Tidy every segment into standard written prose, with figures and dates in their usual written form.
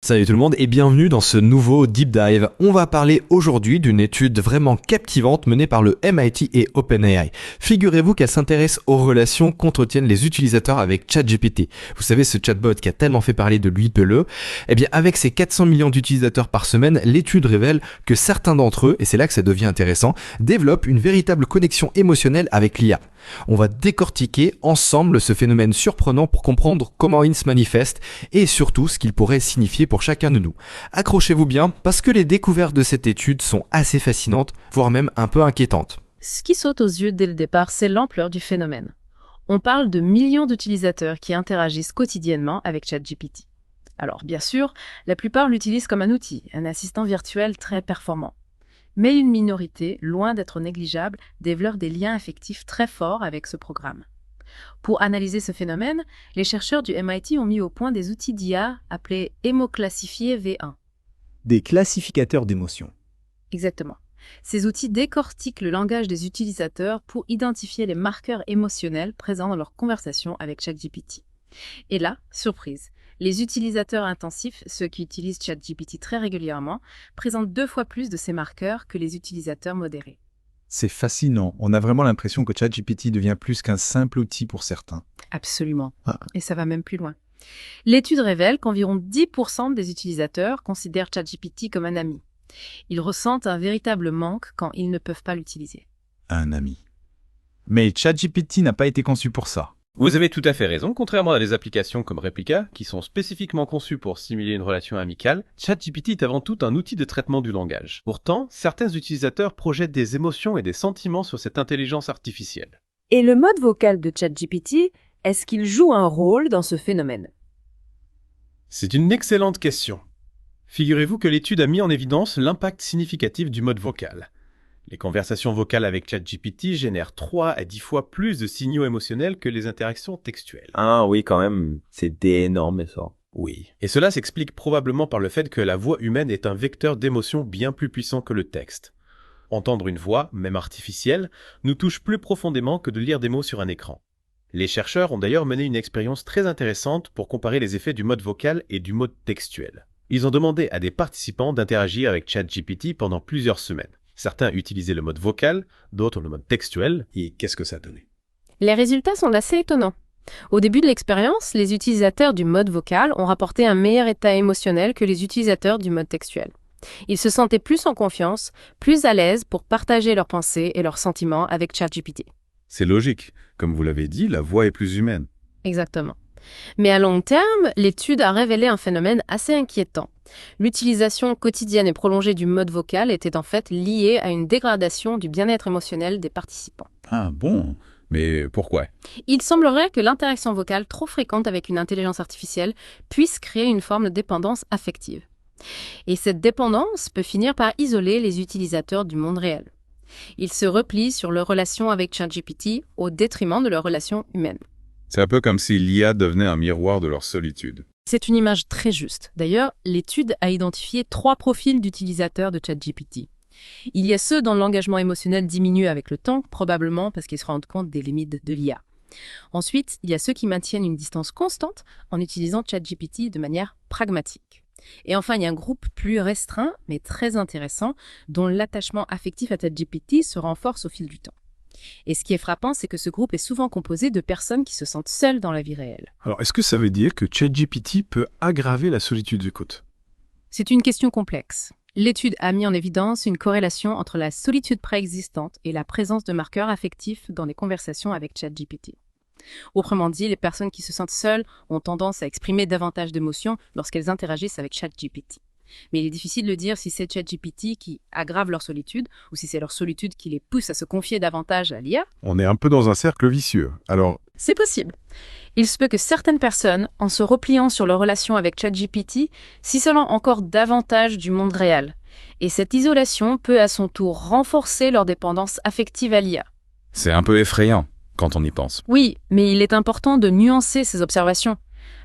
Salut tout le monde et bienvenue dans ce nouveau Deep Dive. On va parler aujourd'hui d'une étude vraiment captivante menée par le MIT et OpenAI. Figurez-vous qu'elle s'intéresse aux relations qu'entretiennent les utilisateurs avec ChatGPT. Vous savez, ce chatbot qui a tellement fait parler de lui peleux. Eh bien, avec ses 400 millions d'utilisateurs par semaine, l'étude révèle que certains d'entre eux, et c'est là que ça devient intéressant, développent une véritable connexion émotionnelle avec l'IA. On va décortiquer ensemble ce phénomène surprenant pour comprendre comment il se manifeste et surtout ce qu'il pourrait signifier pour chacun de nous. Accrochez-vous bien parce que les découvertes de cette étude sont assez fascinantes, voire même un peu inquiétantes. Ce qui saute aux yeux dès le départ, c'est l'ampleur du phénomène. On parle de millions d'utilisateurs qui interagissent quotidiennement avec ChatGPT. Alors bien sûr, la plupart l'utilisent comme un outil, un assistant virtuel très performant. Mais une minorité, loin d'être négligeable, développe des liens affectifs très forts avec ce programme. Pour analyser ce phénomène, les chercheurs du MIT ont mis au point des outils d'IA appelés émoclassifiés V1. Des classificateurs d'émotions. Exactement. Ces outils décortiquent le langage des utilisateurs pour identifier les marqueurs émotionnels présents dans leur conversation avec ChatGPT. Et là, surprise, les utilisateurs intensifs, ceux qui utilisent ChatGPT très régulièrement, présentent 2 fois plus de ces marqueurs que les utilisateurs modérés. C'est fascinant. On a vraiment l'impression que ChatGPT devient plus qu'un simple outil pour certains. Absolument. Et ça va même plus loin. L'étude révèle qu'environ 10% des utilisateurs considèrent ChatGPT comme un ami. Ils ressentent un véritable manque quand ils ne peuvent pas l'utiliser. Un ami. Mais ChatGPT n'a pas été conçu pour ça. Vous avez tout à fait raison, contrairement à des applications comme Replica, qui sont spécifiquement conçues pour simuler une relation amicale, ChatGPT est avant tout un outil de traitement du langage. Pourtant, certains utilisateurs projettent des émotions et des sentiments sur cette intelligence artificielle. Et le mode vocal de ChatGPT, est-ce qu'il joue un rôle dans ce phénomène? C'est une excellente question. Figurez-vous que l'étude a mis en évidence l'impact significatif du mode vocal. Les conversations vocales avec ChatGPT génèrent 3 à 10 fois plus de signaux émotionnels que les interactions textuelles. Ah oui, quand même, c'est énorme ça. Oui. Et cela s'explique probablement par le fait que la voix humaine est un vecteur d'émotion bien plus puissant que le texte. Entendre une voix, même artificielle, nous touche plus profondément que de lire des mots sur un écran. Les chercheurs ont d'ailleurs mené une expérience très intéressante pour comparer les effets du mode vocal et du mode textuel. Ils ont demandé à des participants d'interagir avec ChatGPT pendant plusieurs semaines. Certains utilisaient le mode vocal, d'autres le mode textuel. Et qu'est-ce que ça donnait? Les résultats sont assez étonnants. Au début de l'expérience, les utilisateurs du mode vocal ont rapporté un meilleur état émotionnel que les utilisateurs du mode textuel. Ils se sentaient plus en confiance, plus à l'aise pour partager leurs pensées et leurs sentiments avec ChatGPT. C'est logique. Comme vous l'avez dit, la voix est plus humaine. Exactement. Mais à long terme, l'étude a révélé un phénomène assez inquiétant. L'utilisation quotidienne et prolongée du mode vocal était en fait liée à une dégradation du bien-être émotionnel des participants. Ah bon? Mais pourquoi? Il semblerait que l'interaction vocale trop fréquente avec une intelligence artificielle puisse créer une forme de dépendance affective. Et cette dépendance peut finir par isoler les utilisateurs du monde réel. Ils se replient sur leur relation avec ChatGPT au détriment de leur relation humaine. C'est un peu comme si l'IA devenait un miroir de leur solitude. C'est une image très juste. D'ailleurs, l'étude a identifié 3 profils d'utilisateurs de ChatGPT. Il y a ceux dont l'engagement émotionnel diminue avec le temps, probablement parce qu'ils se rendent compte des limites de l'IA. Ensuite, il y a ceux qui maintiennent une distance constante en utilisant ChatGPT de manière pragmatique. Et enfin, il y a un groupe plus restreint, mais très intéressant, dont l'attachement affectif à ChatGPT se renforce au fil du temps. Et ce qui est frappant, c'est que ce groupe est souvent composé de personnes qui se sentent seules dans la vie réelle. Alors, est-ce que ça veut dire que ChatGPT peut aggraver la solitude d'écoute? C'est une question complexe. L'étude a mis en évidence une corrélation entre la solitude préexistante et la présence de marqueurs affectifs dans les conversations avec ChatGPT. Autrement dit, les personnes qui se sentent seules ont tendance à exprimer davantage d'émotions lorsqu'elles interagissent avec ChatGPT. Mais il est difficile de dire si c'est ChatGPT qui aggrave leur solitude ou si c'est leur solitude qui les pousse à se confier davantage à l'IA. On est un peu dans un cercle vicieux. Alors, c'est possible. Il se peut que certaines personnes, en se repliant sur leur relation avec ChatGPT, s'isolent encore davantage du monde réel. Et cette isolation peut à son tour renforcer leur dépendance affective à l'IA. C'est un peu effrayant quand on y pense. Oui, mais il est important de nuancer ces observations.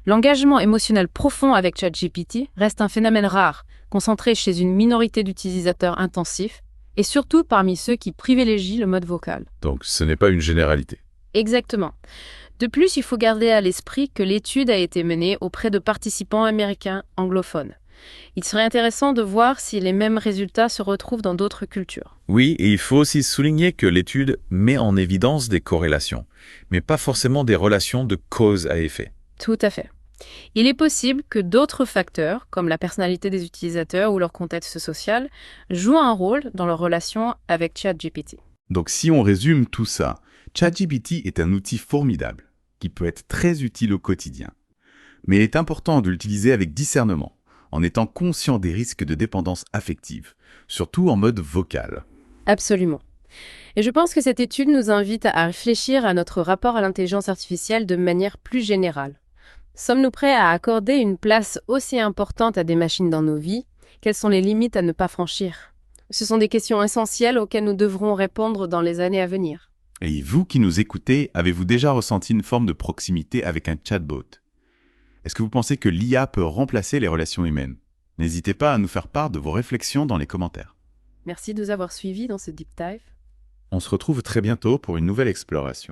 L'engagement émotionnel profond avec ChatGPT reste un phénomène rare, concentré chez une minorité d'utilisateurs intensifs et surtout parmi ceux qui privilégient le mode vocal. Donc ce n'est pas une généralité. Exactement. De plus, il faut garder à l'esprit que l'étude a été menée auprès de participants américains anglophones. Il serait intéressant de voir si les mêmes résultats se retrouvent dans d'autres cultures. Oui, et il faut aussi souligner que l'étude met en évidence des corrélations, mais pas forcément des relations de cause à effet. Tout à fait. Il est possible que d'autres facteurs, comme la personnalité des utilisateurs ou leur contexte social, jouent un rôle dans leur relation avec ChatGPT. Donc si on résume tout ça, ChatGPT est un outil formidable, qui peut être très utile au quotidien. Mais il est important de l'utiliser avec discernement, en étant conscient des risques de dépendance affective, surtout en mode vocal. Absolument. Et je pense que cette étude nous invite à réfléchir à notre rapport à l'intelligence artificielle de manière plus générale. Sommes-nous prêts à accorder une place aussi importante à des machines dans nos vies? Quelles sont les limites à ne pas franchir? Ce sont des questions essentielles auxquelles nous devrons répondre dans les années à venir. Et vous qui nous écoutez, avez-vous déjà ressenti une forme de proximité avec un chatbot? Est-ce que vous pensez que l'IA peut remplacer les relations humaines? N'hésitez pas à nous faire part de vos réflexions dans les commentaires. Merci de nous avoir suivis dans ce deep dive. On se retrouve très bientôt pour une nouvelle exploration.